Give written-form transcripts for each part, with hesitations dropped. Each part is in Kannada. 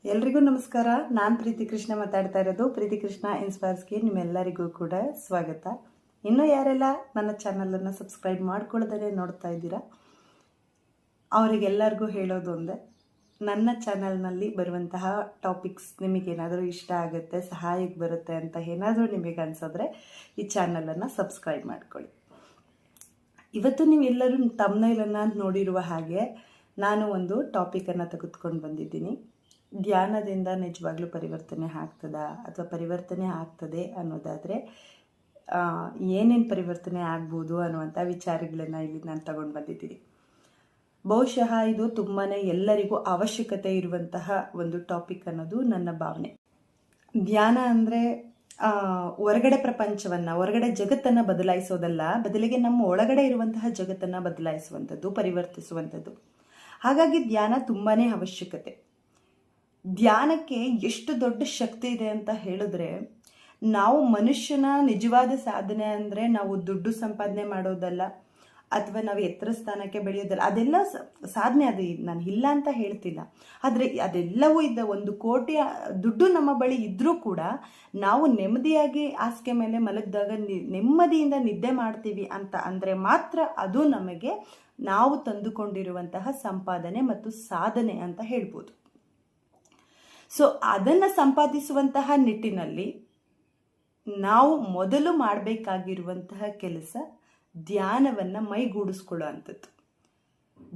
ಎಲ್ರಿಗೂ ನಮಸ್ಕಾರ. ನಾನು ಪ್ರೀತಿ ಕೃಷ್ಣ ಮಾತಾಡ್ತಾ ಇರೋದು. ಪ್ರೀತಿ ಕೃಷ್ಣ ಇನ್ಸ್ಪೈರ್ಸ್ಗೆ ನಿಮ್ಮೆಲ್ಲರಿಗೂ ಕೂಡ ಸ್ವಾಗತ. ಇನ್ನೂ ಯಾರೆಲ್ಲ ನನ್ನ ಚಾನಲನ್ನು ಸಬ್ಸ್ಕ್ರೈಬ್ ಮಾಡ್ಕೊಳ್ಳೋದೇ ನೋಡ್ತಾ ಇದ್ದೀರಾ, ಅವರಿಗೆಲ್ಲರಿಗೂ ಹೇಳೋದು ಒಂದೇ, ನನ್ನ ಚಾನಲ್ನಲ್ಲಿ ಬರುವಂತಹ ಟಾಪಿಕ್ಸ್ ನಿಮಗೇನಾದರೂ ಇಷ್ಟ ಆಗುತ್ತೆ, ಸಹಾಯಕ್ಕೆ ಬರುತ್ತೆ ಅಂತ ಏನಾದರೂ ನಿಮಗೆ ಅನಿಸಿದ್ರೆ ಈ ಚಾನಲನ್ನು ಸಬ್ಸ್ಕ್ರೈಬ್ ಮಾಡ್ಕೊಳ್ಳಿ. ಇವತ್ತು ನೀವೆಲ್ಲರೂ ತಮ್ನೈಲನ್ನು ನೋಡಿರುವ ಹಾಗೆ ನಾನು ಒಂದು ಟಾಪಿಕನ್ನು ತೆಗೆದುಕೊಂಡು ಬಂದಿದ್ದೀನಿ. ಧ್ಯಾನದಿಂದ ನಿಜವಾಗ್ಲೂ ಪರಿವರ್ತನೆ ಆಗ್ತದಾ ಅಥವಾ ಪರಿವರ್ತನೆ ಆಗ್ತದೆ ಅನ್ನೋದಾದರೆ ಏನೇನು ಪರಿವರ್ತನೆ ಆಗ್ಬೋದು ಅನ್ನುವಂಥ ವಿಚಾರಗಳನ್ನು ಇಲ್ಲಿ ನಾನು ತಗೊಂಡು ಬಂದಿದ್ದೀನಿ. ಬಹುಶಃ ಇದು ತುಂಬಾ ಎಲ್ಲರಿಗೂ ಅವಶ್ಯಕತೆ ಇರುವಂತಹ ಒಂದು ಟಾಪಿಕ್ ಅನ್ನೋದು ನನ್ನ ಭಾವನೆ. ಧ್ಯಾನ ಅಂದರೆ ಹೊರಗಡೆ ಪ್ರಪಂಚವನ್ನು, ಹೊರಗಡೆ ಜಗತ್ತನ್ನು ಬದಲಾಯಿಸೋದಲ್ಲ, ಬದಲಿಗೆ ನಮ್ಮ ಒಳಗಡೆ ಇರುವಂತಹ ಜಗತ್ತನ್ನು ಬದಲಾಯಿಸುವಂಥದ್ದು, ಪರಿವರ್ತಿಸುವಂಥದ್ದು. ಹಾಗಾಗಿ ಧ್ಯಾನ ತುಂಬಾ ಅವಶ್ಯಕತೆ. ಧ್ಯಾನಕ್ಕೆ ಎಷ್ಟು ದೊಡ್ಡ ಶಕ್ತಿ ಇದೆ ಅಂತ ಹೇಳಿದ್ರೆ, ನಾವು ಮನುಷ್ಯನ ನಿಜವಾದ ಸಾಧನೆ ಅಂದರೆ ನಾವು ದುಡ್ಡು ಸಂಪಾದನೆ ಮಾಡೋದಲ್ಲ, ಅಥವಾ ನಾವು ಎತ್ತರ ಸ್ಥಾನಕ್ಕೆ ಬೆಳೆಯೋದಲ್ಲ. ಅದೆಲ್ಲ ಸಾಧನೆ, ಅದು ನಾನು ಇಲ್ಲ ಅಂತ ಹೇಳ್ತಿಲ್ಲ. ಆದರೆ ಅದೆಲ್ಲವೂ ಇದ್ದ 1 ಕೋಟಿ ದುಡ್ಡು ನಮ್ಮ ಬಳಿ ಇದ್ದರೂ ಕೂಡ ನಾವು ನೆಮ್ಮದಿಯಾಗಿ ಹಾಸಿಗೆ ಮೇಲೆ ಮಲಗಿದಾಗ ನೆಮ್ಮದಿಯಿಂದ ನಿದ್ದೆ ಮಾಡ್ತೀವಿ ಅಂತ ಅಂದರೆ ಮಾತ್ರ ಅದು ನಮಗೆ ನಾವು ತಂದುಕೊಂಡಿರುವಂತಹ ಸಂಪಾದನೆ ಮತ್ತು ಸಾಧನೆ ಅಂತ ಹೇಳ್ಬೋದು. ಸೊ ಅದನ್ನು ಸಂಪಾದಿಸುವಂತಹ ನಿಟ್ಟಿನಲ್ಲಿ ನಾವು ಮೊದಲು ಮಾಡಬೇಕಾಗಿರುವಂತಹ ಕೆಲಸ ಧ್ಯಾನವನ್ನು ಮೈಗೂಡಿಸ್ಕೊಳ್ಳೋ ಅಂಥದ್ದು.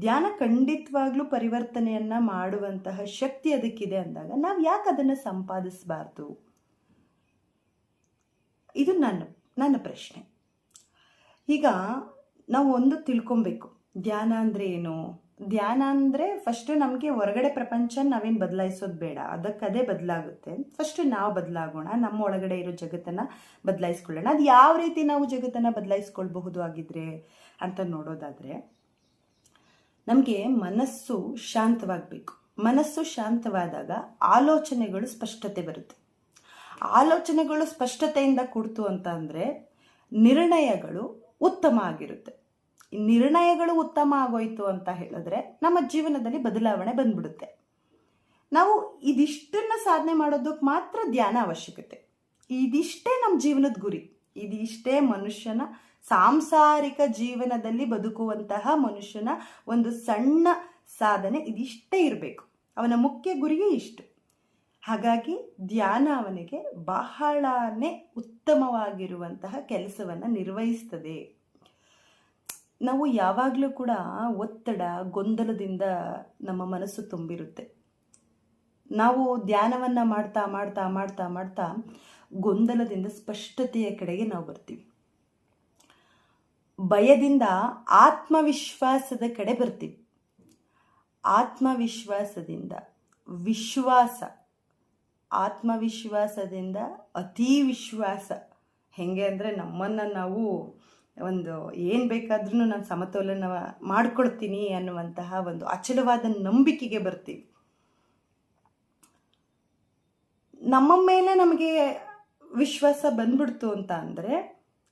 ಧ್ಯಾನ ಖಂಡಿತವಾಗ್ಲೂ ಪರಿವರ್ತನೆಯನ್ನು ಮಾಡುವಂತಹ ಶಕ್ತಿ ಅದಕ್ಕಿದೆ ಅಂದಾಗ ನಾವು ಯಾಕೆ ಅದನ್ನು ಸಂಪಾದಿಸಬಾರ್ದು? ಇದು ನನ್ನ ಪ್ರಶ್ನೆ. ಈಗ ನಾವು ಒಂದು ತಿಳ್ಕೊಬೇಕು, ಧ್ಯಾನ ಅಂದರೆ ಏನು? ಧ್ಯಾನ ಅಂದರೆ ಫಸ್ಟು ನಮಗೆ ಹೊರಗಡೆ ಪ್ರಪಂಚ ನಾವೇನು ಬದಲಾಯಿಸೋದು ಬೇಡ, ಅದಕ್ಕದೇ ಬದಲಾಗುತ್ತೆ. ಫಸ್ಟು ನಾವು ಬದಲಾಗೋಣ, ನಮ್ಮ ಒಳಗಡೆ ಇರೋ ಜಗತ್ತನ್ನು ಬದಲಾಯಿಸ್ಕೊಳ್ಳೋಣ. ಅದು ಯಾವ ರೀತಿ ನಾವು ಜಗತ್ತನ್ನು ಬದಲಾಯಿಸ್ಕೊಳ್ಬಹುದು ಆಗಿದ್ರೆ ಅಂತ ನೋಡೋದಾದರೆ, ನಮಗೆ ಮನಸ್ಸು ಶಾಂತವಾಗಬೇಕು. ಮನಸ್ಸು ಶಾಂತವಾದಾಗ ಆಲೋಚನೆಗಳು ಸ್ಪಷ್ಟತೆ ಬರುತ್ತೆ. ಆಲೋಚನೆಗಳು ಸ್ಪಷ್ಟತೆಯಿಂದ ಕೂಡ್ತು ಅಂತ ಅಂದರೆ ನಿರ್ಣಯಗಳು ಉತ್ತಮ ಆಗಿರುತ್ತೆ. ನಿರ್ಣಯಗಳು ಉತ್ತಮ ಆಗೋಯ್ತು ಅಂತ ಹೇಳಿದ್ರೆ ನಮ್ಮ ಜೀವನದಲ್ಲಿ ಬದಲಾವಣೆ ಬಂದ್ಬಿಡುತ್ತೆ. ನಾವು ಇದಿಷ್ಟನ್ನು ಸಾಧನೆ ಮಾಡೋದಕ್ಕೆ ಮಾತ್ರ ಧ್ಯಾನ ಅವಶ್ಯಕತೆ. ಇದಿಷ್ಟೇ ನಮ್ಮ ಜೀವನದ ಗುರಿ, ಇದಿಷ್ಟೇ ಮನುಷ್ಯನ ಸಾಂಸಾರಿಕ ಜೀವನದಲ್ಲಿ ಬದುಕುವಂತಹ ಮನುಷ್ಯನ ಒಂದು ಸಣ್ಣ ಸಾಧನೆ, ಇದಿಷ್ಟೇ ಇರಬೇಕು. ಅವನ ಮುಖ್ಯ ಗುರಿಯೇ ಇಷ್ಟು. ಹಾಗಾಗಿ ಧ್ಯಾನ ಅವನಿಗೆ ಬಹಳನೇ ಉತ್ತಮವಾಗಿರುವಂತಹ ಕೆಲಸವನ್ನು ನಿರ್ವಹಿಸ್ತದೆ. ನಾವು ಯಾವಾಗಲೂ ಕೂಡ ಒತ್ತಡ, ಗೊಂದಲದಿಂದ ನಮ್ಮ ಮನಸ್ಸು ತುಂಬಿರುತ್ತೆ. ನಾವು ಧ್ಯಾನವನ್ನು ಮಾಡ್ತಾ ಮಾಡ್ತಾ ಮಾಡ್ತಾ ಮಾಡ್ತಾ ಗೊಂದಲದಿಂದ ಸ್ಪಷ್ಟತೆಯ ಕಡೆಗೆ ನಾವು ಬರ್ತೀವಿ. ಭಯದಿಂದ ಆತ್ಮವಿಶ್ವಾಸದ ಕಡೆ ಬರ್ತೀವಿ. ಆತ್ಮವಿಶ್ವಾಸದಿಂದ ವಿಶ್ವಾಸ, ಆತ್ಮವಿಶ್ವಾಸದಿಂದ ಅತಿ ವಿಶ್ವಾಸ. ಹೆಂಗೆ ಅಂದರೆ ನಮ್ಮನ್ನು ನಾವು ಒಂದು ಏನು ಬೇಕಾದ್ರೂ ನಾನು ಸಮತೋಲನ ಮಾಡ್ಕೊಳ್ತೀನಿ ಅನ್ನುವಂತಹ ಒಂದು ಅಚಲವಾದ ನಂಬಿಕೆಗೆ ಬರ್ತೀವಿ. ನಮ್ಮ ಮೇಲೆ ನಮಗೆ ವಿಶ್ವಾಸ ಬಂದ್ಬಿಡ್ತು ಅಂತ ಅಂದರೆ,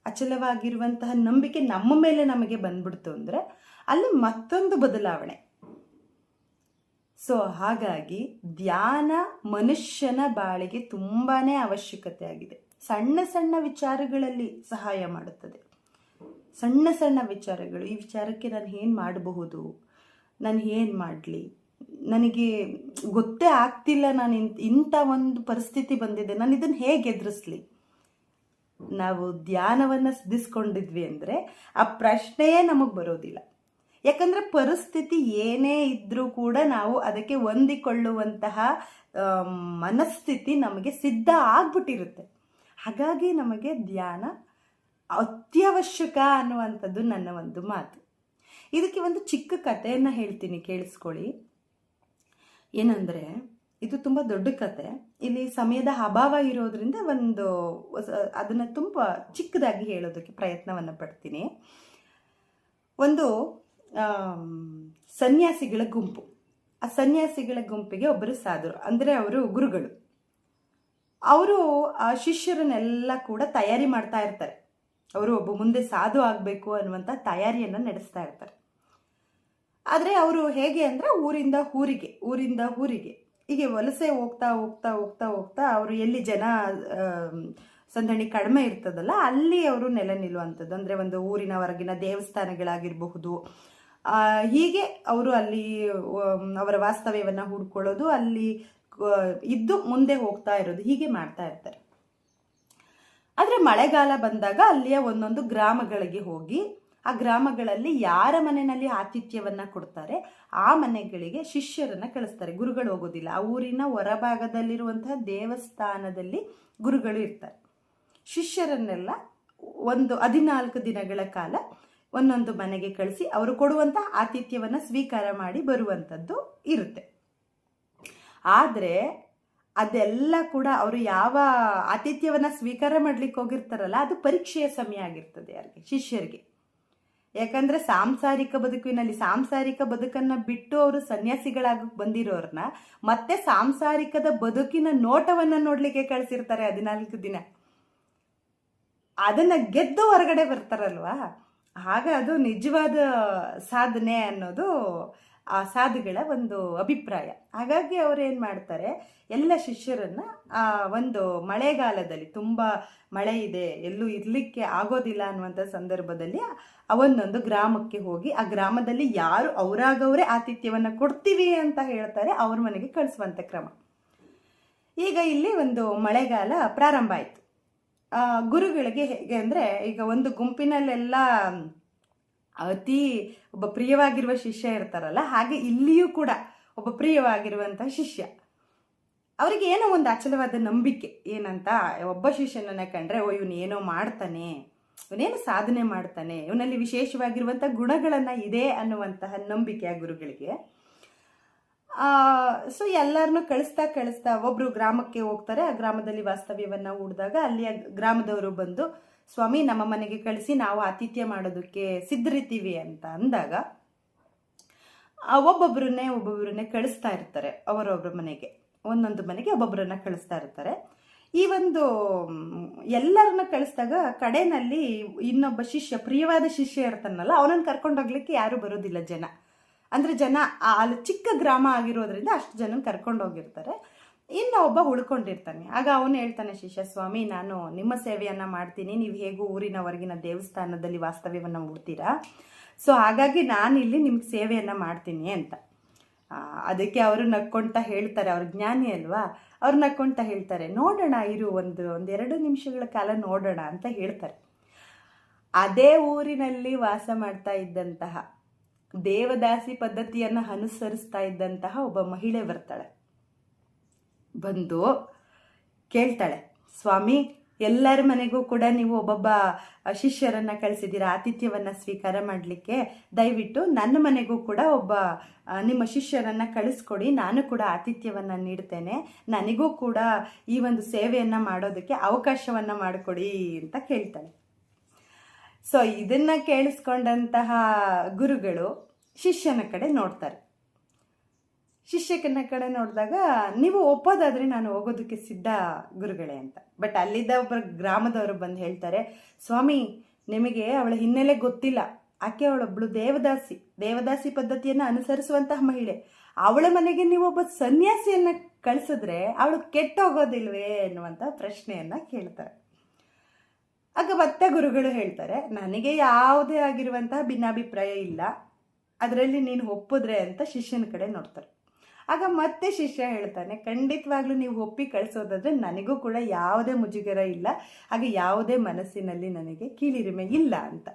ಅಚಲವಾಗಿರುವಂತಹ ನಂಬಿಕೆ ನಮ್ಮ ಮೇಲೆ ನಮಗೆ ಬಂದ್ಬಿಡ್ತು ಅಂದರೆ ಅಲ್ಲಿ ಮತ್ತೊಂದು ಬದಲಾವಣೆ. ಸೊ ಹಾಗಾಗಿ ಧ್ಯಾನ ಮನುಷ್ಯನ ಬಾಳಿಗೆ ತುಂಬಾ ಅವಶ್ಯಕತೆ ಆಗಿದೆ. ಸಣ್ಣ ಸಣ್ಣ ವಿಚಾರಗಳಲ್ಲಿ ಸಹಾಯ ಮಾಡುತ್ತದೆ. ಸಣ್ಣ ಸಣ್ಣ ವಿಚಾರಗಳು, ಈ ವಿಚಾರಕ್ಕೆ ನಾನು ಏನು ಮಾಡಬಹುದು, ನಾನು ಏನು ಮಾಡಲಿ, ನನಗೆ ಗೊತ್ತೇ ಆಗ್ತಿಲ್ಲ, ನಾನು ಇಂಥ ಒಂದು ಪರಿಸ್ಥಿತಿ ಬಂದಿದೆ, ನಾನು ಇದನ್ನು ಹೇಗೆ ಎದುರಿಸ್ಲಿ. ನಾವು ಧ್ಯಾನವನ್ನು ಸಿದ್ಧಿಸ್ಕೊಂಡಿದ್ವಿ ಅಂದರೆ ಆ ಪ್ರಶ್ನೆಯೇ ನಮಗೆ ಬರೋದಿಲ್ಲ. ಯಾಕಂದರೆ ಪರಿಸ್ಥಿತಿ ಏನೇ ಇದ್ದರೂ ಕೂಡ ನಾವು ಅದಕ್ಕೆ ಹೊಂದಿಕೊಳ್ಳುವಂತಹ ಮನಸ್ಥಿತಿ ನಮಗೆ ಸಿದ್ಧ ಆಗ್ಬಿಟ್ಟಿರುತ್ತೆ. ಹಾಗಾಗಿ ನಮಗೆ ಧ್ಯಾನ ಅತ್ಯವಶ್ಯಕ ಅನ್ನುವಂಥದ್ದು ನನ್ನ ಒಂದು ಮಾತು. ಇದಕ್ಕೆ ಒಂದು ಚಿಕ್ಕ ಕಥೆಯನ್ನು ಹೇಳ್ತೀನಿ, ಕೇಳಿಸ್ಕೊಳ್ಳಿ. ಏನಂದರೆ, ಇದು ತುಂಬ ದೊಡ್ಡ ಕತೆ. ಇಲ್ಲಿ ಸಮಯದ ಅಭಾವ ಇರೋದ್ರಿಂದ ಅದನ್ನು ತುಂಬ ಚಿಕ್ಕದಾಗಿ ಹೇಳೋದಕ್ಕೆ ಪ್ರಯತ್ನವನ್ನು ಪಡ್ತೀನಿ. ಒಂದು ಸನ್ಯಾಸಿಗಳ ಗುಂಪು. ಆ ಸನ್ಯಾಸಿಗಳ ಗುಂಪಿಗೆ ಒಬ್ಬರು ಸಾಧುರು, ಅಂದರೆ ಅವರು ಗುರುಗಳು. ಅವರು ಆ ಶಿಷ್ಯರನ್ನೆಲ್ಲ ಕೂಡ ತಯಾರಿ ಮಾಡ್ತಾ ಇರ್ತಾರೆ. ಅವರು ಒಬ್ಬ ಮುಂದೆ ಸಾಧು ಆಗಬೇಕು ಅನ್ನುವಂಥ ತಯಾರಿಯನ್ನು ನಡೆಸ್ತಾ ಇರ್ತಾರೆ. ಆದರೆ ಅವರು ಹೇಗೆ ಅಂದರೆ ಊರಿಂದ ಊರಿಗೆ ಹೀಗೆ ವಲಸೆ ಹೋಗ್ತಾ ಹೋಗ್ತಾ ಹೋಗ್ತಾ ಹೋಗ್ತಾ ಅವರು ಎಲ್ಲಿ ಜನ ಸಂದಣಿ ಕಡಿಮೆ ಇರ್ತದಲ್ಲ ಅಲ್ಲಿ ಅವರು ನೆಲೆ ನಿಲ್ಲುವಂಥದ್ದು. ಅಂದರೆ ಒಂದು ಊರಿನ ಹೊರಗಿನ ದೇವಸ್ಥಾನಗಳಾಗಿರಬಹುದು, ಹೀಗೆ ಅವರು ಅಲ್ಲಿ ಅವರ ವಾಸ್ತವ್ಯವನ್ನು ಹುಡ್ಕೊಳ್ಳೋದು, ಅಲ್ಲಿ ಇದ್ದು ಮುಂದೆ ಹೋಗ್ತಾ ಇರೋದು, ಹೀಗೆ ಮಾಡ್ತಾ ಇರ್ತಾರೆ. ಆದರೆ ಮಳೆಗಾಲ ಬಂದಾಗ ಅಲ್ಲಿಯ ಒಂದೊಂದು ಗ್ರಾಮಗಳಿಗೆ ಹೋಗಿ ಆ ಗ್ರಾಮಗಳಲ್ಲಿ ಯಾರ ಮನೆಯಲ್ಲಿ ಆತಿಥ್ಯವನ್ನ ಕೊಡ್ತಾರೆ ಆ ಮನೆಗಳಿಗೆ ಶಿಷ್ಯರನ್ನ ಕಳಿಸ್ತಾರೆ. ಗುರುಗಳು ಹೋಗೋದಿಲ್ಲ. ಆ ಊರಿನ ಹೊರಭಾಗದಲ್ಲಿರುವಂತಹ ದೇವಸ್ಥಾನದಲ್ಲಿ ಗುರುಗಳು ಇರ್ತಾರೆ. ಶಿಷ್ಯರನ್ನೆಲ್ಲ ಒಂದು 14 ದಿನಗಳ ಕಾಲ ಒಂದೊಂದು ಮನೆಗೆ ಕಳಿಸಿ ಅವರು ಕೊಡುವಂತಹ ಆತಿಥ್ಯವನ್ನ ಸ್ವೀಕಾರ ಮಾಡಿ ಬರುವಂಥದ್ದು ಇರುತ್ತೆ. ಆದರೆ ಅದೆಲ್ಲ ಕೂಡ ಅವರು ಯಾವ ಆತಿಥ್ಯವನ್ನ ಸ್ವೀಕಾರ ಮಾಡ್ಲಿಕ್ಕೆ ಹೋಗಿರ್ತಾರಲ್ಲ ಅದು ಪರೀಕ್ಷೆಯ ಸಮಯ ಆಗಿರ್ತದೆ ಯಾರಿಗೆ? ಶಿಷ್ಯರಿಗೆ. ಯಾಕಂದ್ರೆ ಸಾಂಸಾರಿಕ ಬದುಕನ್ನ ಬಿಟ್ಟು ಅವರು ಸನ್ಯಾಸಿಗಳಾಗಿ ಬಂದಿರೋರ್ನ ಮತ್ತೆ ಸಾಂಸಾರಿಕದ ಬದುಕಿನ ನೋಟವನ್ನ ನೋಡ್ಲಿಕ್ಕೆ ಕಳಿಸಿರ್ತಾರೆ 14 ದಿನ. ಅದನ್ನ ಗೆದ್ದು ಹೊರಗಡೆ ಬರ್ತಾರಲ್ವಾ, ಆಗ ಅದು ನಿಜವಾದ ಸಾಧನೆ ಅನ್ನೋದು ಆ ಸಾಧುಗಳ ಒಂದು ಅಭಿಪ್ರಾಯ. ಹಾಗಾಗಿ ಅವ್ರು ಏನು ಮಾಡ್ತಾರೆ, ಎಲ್ಲ ಶಿಷ್ಯರನ್ನ ಒಂದು ಮಳೆಗಾಲದಲ್ಲಿ ತುಂಬಾ ಮಳೆ ಇದೆ, ಎಲ್ಲೂ ಇರ್ಲಿಕ್ಕೆ ಆಗೋದಿಲ್ಲ ಅನ್ನುವಂಥ ಸಂದರ್ಭದಲ್ಲಿ ಅವನೊಂದು ಗ್ರಾಮಕ್ಕೆ ಹೋಗಿ ಆ ಗ್ರಾಮದಲ್ಲಿ ಯಾರು ಅವರಾಗವರೇ ಆತಿಥ್ಯವನ್ನ ಕೊಡ್ತೀವಿ ಅಂತ ಹೇಳ್ತಾರೆ ಅವ್ರ ಮನೆಗೆ ಕಳಿಸುವಂತ ಕ್ರಮ. ಈಗ ಇಲ್ಲಿ ಒಂದು ಮಳೆಗಾಲ ಪ್ರಾರಂಭ ಆಯ್ತು. ಗುರುಗಳಿಗೆ ಹೇಗೆ ಅಂದ್ರೆ, ಈಗ ಒಂದು ಗುಂಪಿನಲ್ಲೆಲ್ಲ ಅತಿ ಒಬ್ಬ ಪ್ರಿಯವಾಗಿರುವ ಶಿಷ್ಯ ಇರ್ತಾರಲ್ಲ, ಹಾಗೆ ಇಲ್ಲಿಯೂ ಕೂಡ ಒಬ್ಬ ಪ್ರಿಯವಾಗಿರುವಂತಹ ಶಿಷ್ಯ. ಅವರಿಗೆ ಏನೋ ಒಂದು ಅಚಲವಾದ ನಂಬಿಕೆ. ಏನಂತ, ಒಬ್ಬ ಶಿಷ್ಯನನ್ನ ಕಂಡ್ರೆ ಇವನು ಏನೋ ಮಾಡ್ತಾನೆ, ಇವನೇನು ಸಾಧನೆ ಮಾಡ್ತಾನೆ, ಇವನಲ್ಲಿ ವಿಶೇಷವಾಗಿರುವಂತಹ ಗುಣಗಳನ್ನ ಇದೆ ಅನ್ನುವಂತಹ ನಂಬಿಕೆ ಆ ಗುರುಗಳಿಗೆ. ಸೊ ಎಲ್ಲರನ್ನು ಕಳಿಸ್ತಾ ಒಬ್ರು ಗ್ರಾಮಕ್ಕೆ ಹೋಗ್ತಾರೆ. ಆ ಗ್ರಾಮದಲ್ಲಿ ವಾಸ್ತವ್ಯವನ್ನ ಹೂಡಿದಾಗ ಅಲ್ಲಿಯ ಗ್ರಾಮದವರು ಬಂದು, ಸ್ವಾಮಿ ನಮ್ಮ ಮನೆಗೆ ಕಳಿಸಿ, ನಾವು ಆತಿಥ್ಯ ಮಾಡೋದಕ್ಕೆ ಸಿದ್ಧರಿದ್ದೀವಿ ಅಂತ ಅಂದಾಗ ಒಬ್ಬೊಬ್ಬರನ್ನೇ ಕಳಿಸ್ತಾ ಇರ್ತಾರೆ. ಅವರೊಬ್ಬರ ಮನೆಗೆ, ಒಂದೊಂದು ಮನೆಗೆ ಒಬ್ಬೊಬ್ಬರನ್ನ ಕಳಿಸ್ತಾ ಇರ್ತಾರೆ. ಈ ಒಂದು ಎಲ್ಲರನ್ನ ಕಳಿಸಿದಾಗ ಕಡೆನಲ್ಲಿ ಇನ್ನೊಬ್ಬ ಶಿಷ್ಯ, ಪ್ರಿಯವಾದ ಶಿಷ್ಯ ಇರ್ತಾನಲ್ಲ, ಅವನನ್ನು ಕರ್ಕೊಂಡೋಗ್ಲಿಕ್ಕೆ ಯಾರು ಬರೋದಿಲ್ಲ ಜನ. ಅಂದ್ರೆ ಜನ ಅಲ್ಲಿ ಚಿಕ್ಕ ಗ್ರಾಮ ಆಗಿರೋದ್ರಿಂದ ಅಷ್ಟು ಜನ ಕರ್ಕೊಂಡು ಹೋಗಿರ್ತಾರೆ. ಇನ್ನು ಒಬ್ಬ ಉಳ್ಕೊಂಡಿರ್ತಾನೆ. ಆಗ ಅವನು ಹೇಳ್ತಾನೆ, ಶಿಷ್ಯ ಸ್ವಾಮಿ ನಾನು ನಿಮ್ಮ ಸೇವೆಯನ್ನ ಮಾಡ್ತೀನಿ, ನೀವು ಹೇಗೂ ಊರಿನ ಹೊರಗಿನ ದೇವಸ್ಥಾನದಲ್ಲಿ ವಾಸ್ತವ್ಯವನ್ನ ಹೂಡ್ತೀರಾ, ಸೊ ಹಾಗಾಗಿ ನಾನು ಇಲ್ಲಿ ನಿಮ್ಗೆ ಸೇವೆಯನ್ನ ಮಾಡ್ತೀನಿ ಅಂತ. ಅದಕ್ಕೆ ಅವರು ನಕ್ಕೊಂತ ಹೇಳ್ತಾರೆ, ಅವ್ರ ಜ್ಞಾನಿ ಅಲ್ವಾ, ಅವ್ರು ನಕ್ಕೊಂತ ಹೇಳ್ತಾರೆ, ನೋಡೋಣ ಇರು, ಒಂದೆರಡು ನಿಮಿಷಗಳ ಕಾಲ ನೋಡೋಣ ಅಂತ ಹೇಳ್ತಾರೆ. ಅದೇ ಊರಿನಲ್ಲಿ ವಾಸ ಮಾಡ್ತಾ ಇದ್ದಂತಹ, ದೇವದಾಸಿ ಪದ್ಧತಿಯನ್ನ ಅನುಸರಿಸ್ತಾ ಇದ್ದಂತಹ ಒಬ್ಬ ಮಹಿಳೆ ಬರ್ತಾಳೆ. ಬಂದು ಕೇಳ್ತಾಳೆ, ಸ್ವಾಮಿ ಎಲ್ಲರ ಮನೆಗೂ ಕೂಡ ನೀವು ಒಬ್ಬೊಬ್ಬ ಶಿಷ್ಯರನ್ನ ಕಳಿಸಿದ್ದೀರಾ ಆತಿಥ್ಯವನ್ನ ಸ್ವೀಕಾರ ಮಾಡಲಿಕ್ಕೆ, ದಯವಿಟ್ಟು ನನ್ನ ಮನೆಗೂ ಕೂಡ ಒಬ್ಬ ನಿಮ್ಮ ಶಿಷ್ಯರನ್ನ ಕಳಿಸ್ಕೊಡಿ, ನಾನು ಕೂಡ ಆತಿಥ್ಯವನ್ನ ನೀಡ್ತೇನೆ, ನನಗೂ ಕೂಡ ಈ ಒಂದು ಸೇವೆಯನ್ನ ಮಾಡೋದಕ್ಕೆ ಅವಕಾಶವನ್ನ ಮಾಡಿಕೊಡಿ ಅಂತ ಕೇಳ್ತಾಳೆ. ಸೊ ಇದನ್ನ ಕೇಳಿಸ್ಕೊಂಡಂತಹ ಗುರುಗಳು ಶಿಷ್ಯನ ಕಡೆ ನೋಡ್ತಾರೆ. ಶಿಷ್ಯನ ಕಡೆ ನೋಡಿದಾಗ, ನೀವು ಒಪ್ಪೋದಾದ್ರೆ ನಾನು ಹೋಗೋದಕ್ಕೆ ಸಿದ್ಧ ಗುರುಗಳೇ ಅಂತ. ಬಟ್ ಅಲ್ಲಿದ್ದ ಒಬ್ಬ ಗ್ರಾಮದವರು ಬಂದು ಹೇಳ್ತಾರೆ, ಸ್ವಾಮಿ ನಿಮಗೆ ಅವಳ ಹಿನ್ನೆಲೆ ಗೊತ್ತಿಲ್ಲ, ಆಕೆ ಅವಳೊಬ್ಳು ದೇವದಾಸಿ ಪದ್ಧತಿಯನ್ನು ಅನುಸರಿಸುವಂತಹ ಮಹಿಳೆ, ಅವಳ ಮನೆಗೆ ನೀವು ಒಬ್ಬ ಸನ್ಯಾಸಿಯನ್ನ ಕಳಿಸಿದ್ರೆ ಅವಳು ಕೆಟ್ಟೋಗೋದಿಲ್ವೇ ಎನ್ನುವಂತಹ ಪ್ರಶ್ನೆಯನ್ನ ಕೇಳ್ತಾರೆ. ಆಗ ಮತ್ತೆ ಗುರುಗಳು ಹೇಳ್ತಾರೆ, ನನಗೆ ಯಾವುದೇ ಆಗಿರುವಂತಹ ಭಿನ್ನಾಭಿಪ್ರಾಯ ಇಲ್ಲ, ಅದರಲ್ಲಿ ನೀನು ಒಪ್ಪಿದ್ರೆ ಅಂತ ಶಿಷ್ಯನ ಕಡೆ ನೋಡ್ತಾರೆ. ಆಗ ಮತ್ತೆ ಶಿಷ್ಯ ಹೇಳ್ತಾನೆ, ಖಂಡಿತವಾಗ್ಲೂ ನೀವು ಒಪ್ಪಿ ಕಳಿಸೋದಾದ್ರೆ ನನಗೂ ಕೂಡ ಯಾವುದೇ ಮುಜುಗರ ಇಲ್ಲ, ಹಾಗೆ ಯಾವುದೇ ಮನಸ್ಸಿನಲ್ಲಿ ನನಗೆ ಕೀಳಿರಿಮೆ ಇಲ್ಲ ಅಂತ.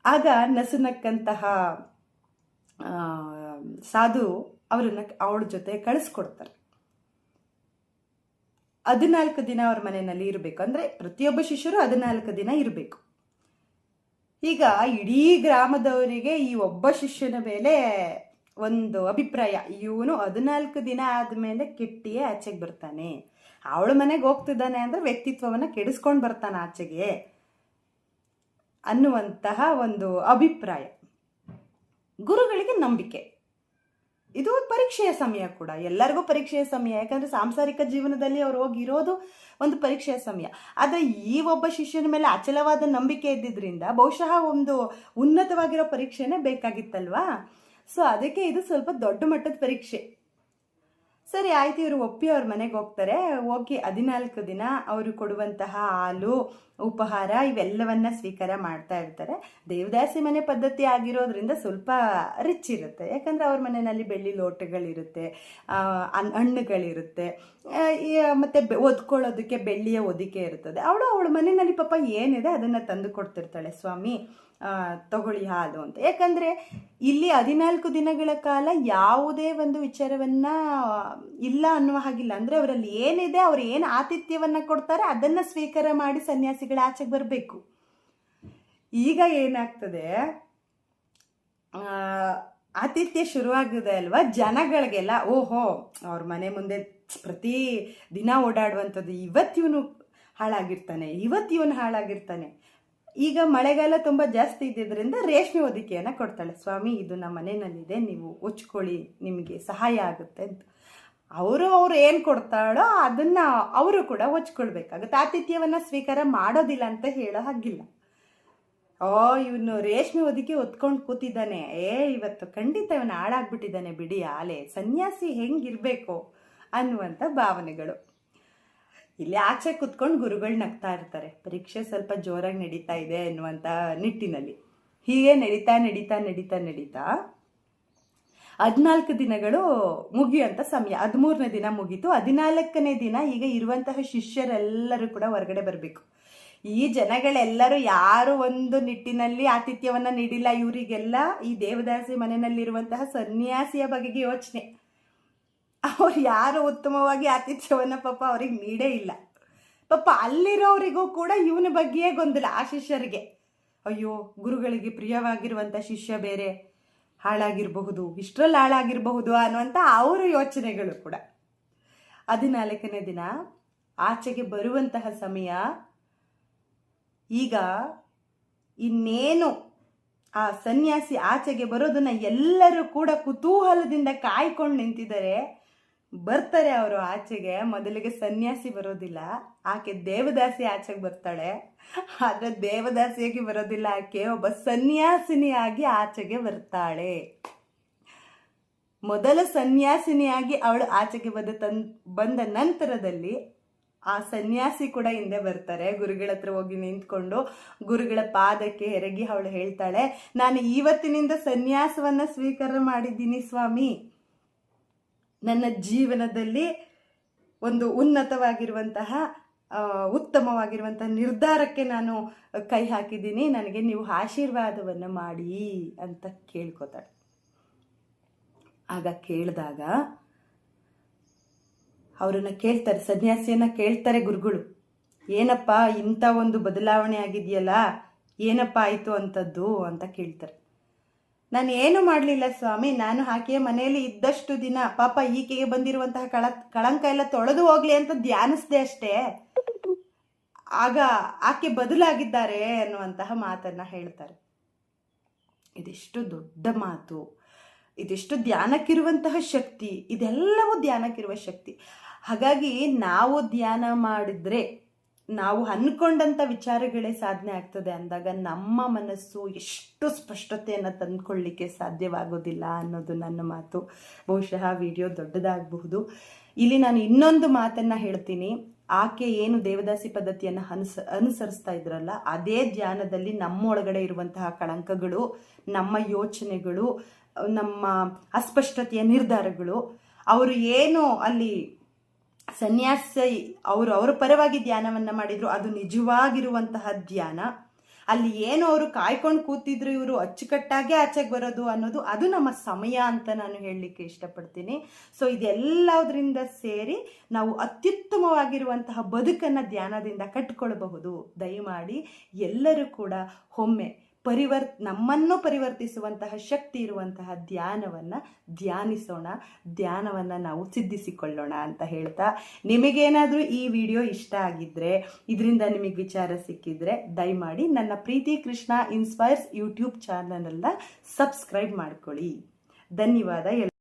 ಆಗ ನಸುನಕ್ಕಂತಹ ಸಾಧು ಅವಳ ಜೊತೆ ಕಳಿಸ್ಕೊಡ್ತಾರೆ. 14 ದಿನ ಅವ್ರ ಮನೆಯಲ್ಲಿ ಇರಬೇಕು. ಅಂದ್ರೆ ಪ್ರತಿಯೊಬ್ಬ ಶಿಷ್ಯರು 14 ದಿನ ಇರಬೇಕು. ಈಗ ಇಡೀ ಗ್ರಾಮದವರಿಗೆ ಈ ಒಬ್ಬ ಶಿಷ್ಯನ ಮೇಲೆ ಒಂದು ಅಭಿಪ್ರಾಯ, ಇವನು 14 ದಿನ ಆದ್ಮೇಲೆ ಕೆಟ್ಟಿಯೇ ಆಚೆಗೆ ಬರ್ತಾನೆ, ಅವಳ ಮನೆಗೆ ಹೋಗ್ತಿದ್ದಾನೆ ಅಂದ್ರೆ ವ್ಯಕ್ತಿತ್ವವನ್ನ ಕೆಡಿಸ್ಕೊಂಡು ಬರ್ತಾನೆ ಆಚೆಗೆ ಅನ್ನುವಂತಹ ಒಂದು ಅಭಿಪ್ರಾಯ. ಗುರುಗಳಿಗೆ ನಂಬಿಕೆ. ಇದು ಪರೀಕ್ಷೆಯ ಸಮಯ ಕೂಡ, ಎಲ್ಲರಿಗೂ ಪರೀಕ್ಷೆಯ ಸಮಯ. ಯಾಕಂದ್ರೆ ಸಾಂಸಾರಿಕ ಜೀವನದಲ್ಲಿ ಅವ್ರು ಹೋಗಿರೋದು ಒಂದು ಪರೀಕ್ಷೆಯ ಸಮಯ. ಆದರೆ ಈ ಒಬ್ಬ ಶಿಷ್ಯನ ಮೇಲೆ ಅಚಲವಾದ ನಂಬಿಕೆ ಇದ್ದಿದ್ರಿಂದ ಬಹುಶಃ ಒಂದು ಉನ್ನತವಾಗಿರೋ ಪರೀಕ್ಷೆನೇ ಬೇಕಾಗಿತ್ತಲ್ವಾ. ಸೊ ಅದಕ್ಕೆ ಇದು ಸ್ವಲ್ಪ ದೊಡ್ಡ ಮಟ್ಟದ ಪರೀಕ್ಷೆ. ಸರಿ ಆಯ್ತು, ಇವರು ಒಪ್ಪಿ ಅವ್ರ ಮನೆಗೆ ಹೋಗ್ತಾರೆ. ಹೋಗಿ 14 ದಿನ ಅವರು ಕೊಡುವಂತಹ ಹಾಲು, ಉಪಹಾರ ಇವೆಲ್ಲವನ್ನ ಸ್ವೀಕಾರ ಮಾಡ್ತಾ ಇರ್ತಾರೆ. ದೇವದಾಸಿ ಮನೆ ಪದ್ಧತಿ ಆಗಿರೋದ್ರಿಂದ ಸ್ವಲ್ಪ ರಿಚ್ ಇರುತ್ತೆ, ಯಾಕಂದ್ರೆ ಅವ್ರ ಮನೆಯಲ್ಲಿ ಬೆಳ್ಳಿ ಲೋಟಗಳಿರುತ್ತೆ, ಹಣ್ಣುಗಳಿರುತ್ತೆ, ಮತ್ತೆ ಒದ್ಕೊಳ್ಳೋದಕ್ಕೆ ಬೆಳ್ಳಿಯ ಹೊದಿಕೆ ಇರ್ತದೆ. ಅವಳ ಮನೆಯಲ್ಲಿ ಪಾಪ ಏನಿದೆ ಅದನ್ನ ತಂದು ಕೊಡ್ತಿರ್ತಾಳೆ. ಸ್ವಾಮಿ ತಗೊಳ್ಳಿ ಹಾಲು ಅಂತ. ಯಾಕಂದ್ರೆ ಇಲ್ಲಿ 14 ದಿನಗಳ ಕಾಲ ಯಾವುದೇ ಒಂದು ವಿಚಾರವನ್ನ ಇಲ್ಲ ಅನ್ನುವ ಹಾಗಿಲ್ಲ. ಅಂದ್ರೆ ಅವರಲ್ಲಿ ಏನಿದೆ, ಅವ್ರು ಏನು ಆತಿಥ್ಯವನ್ನ ಕೊಡ್ತಾರೆ ಅದನ್ನ ಸ್ವೀಕಾರ ಮಾಡಿ ಸನ್ಯಾಸಿಗಳ ಆಚೆಗೆ ಬರಬೇಕು. ಈಗ ಏನಾಗ್ತದೆ, ಆತಿಥ್ಯ ಶುರುವಾಗಿದೆ ಅಲ್ವಾ, ಜನಗಳಿಗೆಲ್ಲ ಓಹೋ ಅವ್ರ ಮನೆ ಮುಂದೆ ಪ್ರತಿ ದಿನ ಓಡಾಡುವಂಥದ್ದು, ಇವತ್ತು ಇವನು ಹಾಳಾಗಿರ್ತಾನೆ. ಈಗ ಮಳೆಗಾಲ ತುಂಬ ಜಾಸ್ತಿ ಇದ್ದಿದ್ದರಿಂದ ರೇಷ್ಮೆ ಹೊದಿಕೆಯನ್ನು ಕೊಡ್ತಾಳೆ. ಸ್ವಾಮಿ ಇದು ನಮ್ಮ ಮನೆಯಲ್ಲಿದೆ, ನೀವು ಉಚ್ಕೊಳ್ಳಿ, ನಿಮಗೆ ಸಹಾಯ ಆಗುತ್ತೆ ಅಂತ. ಅವರು ಏನು ಕೊಡ್ತಾಳೋ ಅದನ್ನ ಅವರು ಕೂಡ ಹೊಚ್ಕೊಳ್ಬೇಕಾಗುತ್ತೆ. ಆತಿಥ್ಯವನ್ನು ಸ್ವೀಕಾರ ಮಾಡೋದಿಲ್ಲ ಅಂತ ಹೇಳೋ ಹಾಗಿಲ್ಲ. ಇವನು ರೇಷ್ಮೆ ಹೊದಿಕೆ ಹೊತ್ಕೊಂಡು ಕೂತಿದ್ದಾನೆ, ಇವತ್ತು ಖಂಡಿತ ಇವನು ಹಾಳಾಗ್ಬಿಟ್ಟಿದ್ದಾನೆ ಬಿಡಿ, ಆಲೆ ಸನ್ಯಾಸಿ ಹೆಂಗಿರ್ಬೇಕು ಅನ್ನುವಂಥ ಭಾವನೆಗಳು. ಇಲ್ಲಿ ಆಚೆ ಕುತ್ಕೊಂಡು ಗುರುಗಳು ನಗ್ತಾ ಇರ್ತಾರೆ, ಪರೀಕ್ಷೆ ಸ್ವಲ್ಪ ಜೋರಾಗಿ ನಡೀತಾ ಇದೆ ಅನ್ನುವಂಥ ನಿಟ್ಟಿನಲ್ಲಿ. ಹೀಗೆ ನಡೀತಾ 14 ದಿನಗಳು ಮುಗಿಯುವಂಥ ಸಮಯ. 13ನೇ ದಿನ ಮುಗೀತು. 14ನೇ ದಿನ ಈಗ ಇರುವಂತಹ ಶಿಷ್ಯರೆಲ್ಲರೂ ಕೂಡ ಹೊರಗಡೆ ಬರಬೇಕು. ಈ ಜನಗಳೆಲ್ಲರೂ ಯಾರು ಒಂದು ನಿಟ್ಟಿನಲ್ಲಿ ಆತಿಥ್ಯವನ್ನ ನೀಡಿಲ್ಲ. ಇವರಿಗೆಲ್ಲ ಈ ದೇವದಾಸಿ ಮನೆಯಲ್ಲಿರುವಂತಹ ಸನ್ಯಾಸಿಯ ಬಗೆಗೆ ಯೋಚನೆ. ಅವ್ರು ಯಾರು ಉತ್ತಮವಾಗಿ ಆತಿಥ್ಯವನ್ನ ಪಾಪ ಅವ್ರಿಗೆ ನೀಡೇ ಇಲ್ಲ. ಪಾಪ ಅಲ್ಲಿರೋರಿಗೂ ಕೂಡ ಇವನ ಬಗ್ಗೆಯೇ ಗೊಂದಲ. ಆ ಶಿಷ್ಯರಿಗೆ ಅಯ್ಯೋ ಗುರುಗಳಿಗೆ ಪ್ರಿಯವಾಗಿರುವಂಥ ಶಿಷ್ಯ ಬೇರೆ ಹಾಳಾಗಿರಬಹುದು, ಇಷ್ಟರಲ್ಲಿ ಹಾಳಾಗಿರಬಹುದು ಅನ್ನುವಂಥ ಅವರ ಯೋಚನೆಗಳು ಕೂಡ. 14ನೇ ದಿನ ಆಚೆಗೆ ಬರುವಂತಹ ಸಮಯ. ಈಗ ಇನ್ನೇನು ಆ ಸನ್ಯಾಸಿ ಆಚೆಗೆ ಬರೋದನ್ನ ಎಲ್ಲರೂ ಕೂಡ ಕುತೂಹಲದಿಂದ ಕಾಯ್ಕೊಂಡು ನಿಂತಿದ್ದಾರೆ. ಬರ್ತಾರೆ ಅವರು ಆಚೆಗೆ. ಮೊದಲಿಗೆ ಸನ್ಯಾಸಿ ಬರೋದಿಲ್ಲ, ಆಕೆ ದೇವದಾಸಿ ಆಚೆಗೆ ಬರ್ತಾಳೆ. ಆದ್ರೆ ದೇವದಾಸಿಯಾಗಿ ಬರೋದಿಲ್ಲ, ಆಕೆ ಒಬ್ಬ ಸನ್ಯಾಸಿನಿಯಾಗಿ ಆಚೆಗೆ ಬರ್ತಾಳೆ. ಮೊದಲ ಸನ್ಯಾಸಿನಿಯಾಗಿ ಅವಳು ಆಚೆಗೆ ಬಂದ ನಂತರದಲ್ಲಿ ಆ ಸನ್ಯಾಸಿ ಕೂಡ ಹಿಂದೆ ಬರ್ತಾರೆ. ಗುರುಗಳ ಹತ್ರ ಹೋಗಿ ನಿಂತ್ಕೊಂಡು ಗುರುಗಳ ಪಾದಕ್ಕೆ ಎರಗಿ ಅವಳು ಹೇಳ್ತಾಳೆ, ನಾನು ಇವತ್ತಿನಿಂದ ಸನ್ಯಾಸವನ್ನ ಸ್ವೀಕಾರ ಮಾಡಿದ್ದೀನಿ ಸ್ವಾಮಿ. ನನ್ನ ಜೀವನದಲ್ಲಿ ಒಂದು ಉನ್ನತವಾಗಿರುವಂತಹ ಉತ್ತಮವಾಗಿರುವಂತಹ ನಿರ್ಧಾರಕ್ಕೆ ನಾನು ಕೈ ಹಾಕಿದ್ದೀನಿ, ನನಗೆ ನೀವು ಆಶೀರ್ವಾದವನ್ನು ಮಾಡಿ ಅಂತ ಕೇಳ್ಕೊತಾಳೆ. ಆಗ ಕೇಳಿದಾಗ ಅವರನ್ನ ಕೇಳ್ತಾರೆ, ಸನ್ಯಾಸಿಯನ್ನ ಕೇಳ್ತಾರೆ ಗುರುಗಳು, ಏನಪ್ಪ ಇಂಥ ಒಂದು ಬದಲಾವಣೆ ಆಗಿದೆಯಲ್ಲ, ಏನಪ್ಪ ಆಯಿತು ಅಂಥದ್ದು ಅಂತ ಕೇಳ್ತಾರೆ. ನಾನು ಏನು ಮಾಡಲಿಲ್ಲ ಸ್ವಾಮಿ, ನಾನು ಆಕೆಯ ಮನೆಯಲ್ಲಿ ಇದ್ದಷ್ಟು ದಿನ ಪಾಪ ಈಕೆಗೆ ಬಂದಿರುವಂತಹ ಕಳಂಕ ಎಲ್ಲ ತೊಳೆದು ಹೋಗ್ಲಿ ಅಂತ ಧ್ಯಾನಿಸ್ದೆ ಅಷ್ಟೇ. ಆಗ ಆಕೆ ಬದಲಾಗಿದ್ದಾರೆ ಅನ್ನುವಂತಹ ಮಾತನ್ನ ಹೇಳ್ತಾರೆ. ಇದೆಷ್ಟು ದೊಡ್ಡ ಮಾತು, ಇದೆಷ್ಟು ಧ್ಯಾನಕ್ಕಿರುವಂತಹ ಶಕ್ತಿ, ಇದೆಲ್ಲವೂ ಧ್ಯಾನಕ್ಕಿರುವ ಶಕ್ತಿ. ಹಾಗಾಗಿ ನಾವು ಧ್ಯಾನ ಮಾಡಿದ್ರೆ ನಾವು ಅನ್ಕೊಂಡಂಥ ವಿಚಾರಗಳೇ ಸಾಧನೆ ಆಗ್ತದೆ ಅಂದಾಗ ನಮ್ಮ ಮನಸ್ಸು ಎಷ್ಟು ಸ್ಪಷ್ಟತೆಯನ್ನು ತಂದುಕೊಳ್ಳಿಕ್ಕೆ ಸಾಧ್ಯವಾಗೋದಿಲ್ಲ ಅನ್ನೋದು ನನ್ನ ಮಾತು. ಬಹುಶಃ ವಿಡಿಯೋ ದೊಡ್ಡದಾಗಬಹುದು. ಇಲ್ಲಿ ನಾನು ಇನ್ನೊಂದು ಮಾತನ್ನು ಹೇಳ್ತೀನಿ. ಆಕೆ ಏನು ದೇವದಾಸಿ ಪದ್ಧತಿಯನ್ನು ಅನುಸರಿಸ್ತಾ ಇದ್ರಲ್ಲ, ಅದೇ ಧ್ಯಾನದಲ್ಲಿ ನಮ್ಮೊಳಗಡೆ ಇರುವಂತಹ ಕಳಂಕಗಳು, ನಮ್ಮ ಯೋಚನೆಗಳು, ನಮ್ಮ ಅಸ್ಪಷ್ಟತೆಯ ನಿರ್ಧಾರಗಳು, ಅವರು ಏನು ಅಲ್ಲಿ ಸನ್ಯಾಸಿ ಅವರ ಪರವಾಗಿ ಧ್ಯಾನವನ್ನ ಮಾಡಿದ್ರು, ಅದು ನಿಜವಾಗಿರುವಂತಹ ಧ್ಯಾನ. ಅಲ್ಲಿ ಏನು ಅವರು ಕಾಯ್ಕೊಂಡು ಕೂತಿದ್ರು, ಇವರು ಅಚ್ಚುಕಟ್ಟಾಗೆ ಆಚೆಗೆ ಬರೋದು ಅನ್ನೋದು, ಅದು ನಮ್ಮ ಸಮಯ ಅಂತ ನಾನು ಹೇಳಲಿಕ್ಕೆ ಇಷ್ಟಪಡ್ತೀನಿ. ಸೊ ಇದೆಲ್ಲದರಿಂದ ಸೇರಿ ನಾವು ಅತ್ಯುತ್ತಮವಾಗಿರುವಂತಹ ಬದುಕನ್ನು ಧ್ಯಾನದಿಂದ ಕಟ್ಕೊಳ್ಬಹುದು. ದಯಮಾಡಿ ಎಲ್ಲರೂ ಕೂಡ ಒಮ್ಮೆ ನಮ್ಮನ್ನು ಪರಿವರ್ತಿಸುವಂತಹ ಶಕ್ತಿ ಇರುವಂತಹ ಧ್ಯಾನವನ್ನು ಧ್ಯಾನಿಸೋಣ, ಧ್ಯಾನವನ್ನು ನಾವು ಸಿದ್ಧಿಸಿಕೊಳ್ಳೋಣ ಅಂತ ಹೇಳ್ತಾ, ನಿಮಗೇನಾದರೂ ಈ ವಿಡಿಯೋ ಇಷ್ಟ ಆಗಿದ್ರೆ, ಇದರಿಂದ ನಿಮಗೆ ವಿಚಾರ ಸಿಕ್ಕಿದ್ರೆ ದಯಮಾಡಿ ನನ್ನ ಪ್ರೀತಿ ಕೃಷ್ಣ ಇನ್ಸ್ಪೈರ್ಸ್ ಯೂಟ್ಯೂಬ್ ಚಾನಲನ್ನು ಸಬ್ಸ್ಕ್ರೈಬ್ ಮಾಡ್ಕೊಳ್ಳಿ. ಧನ್ಯವಾದ.